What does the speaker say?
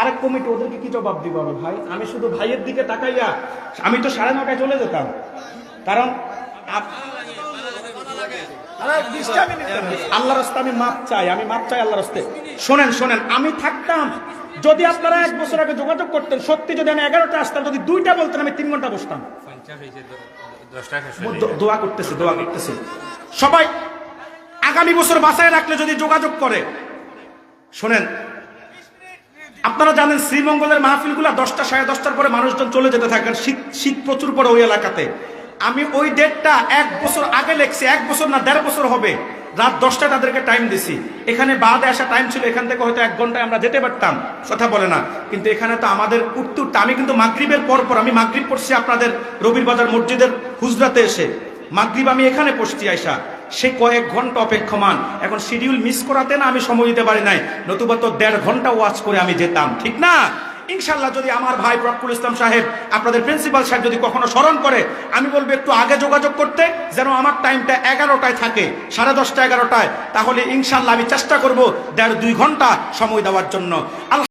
আরেক কমিটি ওদেরকে কি জবাব দিব আমি ভাই? আমি শুধু ভাইয়ের দিকে তাকাইয়া আমি তো 9:30 চলে যেতাম, কারণ আল্লাহর রাস্তে আমি মাপ চাই, আল্লাহর রাস্তে। শোনেন, আমি থাকতাম, যদি আপনারা 1 বছর আগে যোগাযোগ করতেন, সত্যি যদি আমি 11টা আসতাম, যদি 2টা বলতেন, আমি 3 ঘন্টা বসতাম। দোয়া করতেছি সবাই আগামী বছর বাসায় রাখলে যদি যোগাযোগ করে। শোনেন, আপনারা জানেন শ্রীমঙ্গলের মাহফিলগুলা 10টা 10:30টার পরে মানুষজন চলে যেতে থাকেন, শীত প্রচুর পড়ে ওই এলাকাতে। আমি ওই ডেটটা 1 বছর আগে লেখছি, 1 বছর না 1.5 বছর হবে। রাত 10টায় তাদেরকে টাইম দিছি। এখানে বাদে আসা টাইম ছিল, এখান থেকে হয়তো 1 ঘন্টায় আমরা যেতে পারতাম, কথা বলে না। কিন্তু এখানে তো আমাদের উত্তরটা, আমি কিন্তু মাগরিবের পর আমি মাগরিব পড়ছি আপনাদের রবির বাজার মসজিদের হুজরাতে এসে। মাগরিব আমি এখানে পড়ছি আইসা, সে কয়েক ঘন্টা অপেক্ষমান। এখন শিডিউল মিস করাতে না আমি সময় দিতে পারি নাই, নতুবা তো 1.5 ঘন্টা ওয়াচ করে আমি যেতাম, ঠিক না? ইনশাল্লাহ যদি আমার ভাই ফখরুল ইসলাম সাহেব, আপনাদের প্রিন্সিপাল সাহেব যদি কখনো স্মরণ করে, আমি বলবো একটু আগে যোগাযোগ করতে, যেন আমার টাইমটা 11টায় থাকে, 10:30 11টায়। তাহলে ইনশাল্লাহ আমি চেষ্টা করবো 1.5-2 ঘন্টা সময় দেওয়ার জন্য।